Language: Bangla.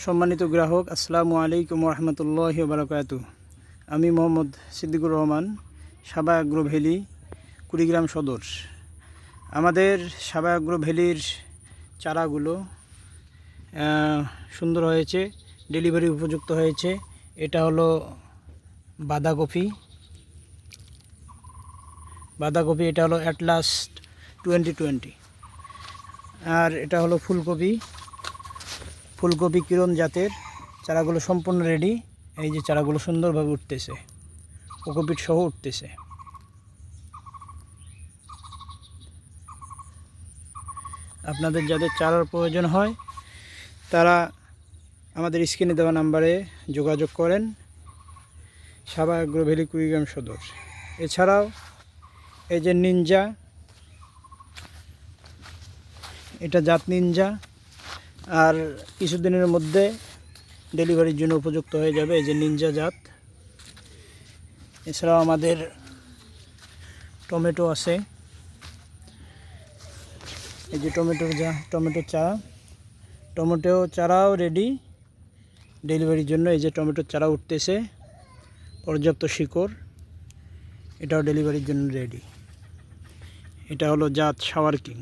সম্মানিত গ্রাহক, আসসালামু আলাইকুম রহমতুল্লাহি ওয়া বারাকাতুহু। আমি মোহাম্মদ সিদ্দিকুর রহমান, সাবা অ্যাগ্রো ভ্যালি, কুড়িগ্রাম সদর। আমাদের সাবা অ্যাগ্রো ভ্যালির চারাগুলো সুন্দর হয়েছে, ডেলিভারি উপযুক্ত হয়েছে। এটা হলো বাঁধাকপি, এটা হলো অ্যাটলাস 2020। আর এটা হলো ফুলকপি কিরণ জাতের। চারাগুলো সম্পূর্ণ রেডি। এই যে চারাগুলো সুন্দরভাবে উঠতেছে, কোকোপিট সহ উঠতেছে। আপনাদের যাদের চারার প্রয়োজন হয় তারা আমাদের স্ক্রিনে দেওয়া নাম্বারে যোগাযোগ করেন। সাবা অ্যাগ্রো ভ্যালি, কুড়িগ্রাম সদর। এছাড়াও এই যে নিনজা, এটা জাত নিনজা, আর কিছুদিনের মধ্যে ডেলিভারির জন্য উপযুক্ত হয়ে যাবে। এই যে নিনজা জাত। এছাড়াও আমাদের টমেটো আছে। এই যে টমেটো চারাও রেডি ডেলিভারির জন্য। এই যে টমেটোর চারা উঠতেছে, পর্যাপ্ত শিকড়, এটাও ডেলিভারির জন্য রেডি। এটা হলো জাত শাওয়ার কিং।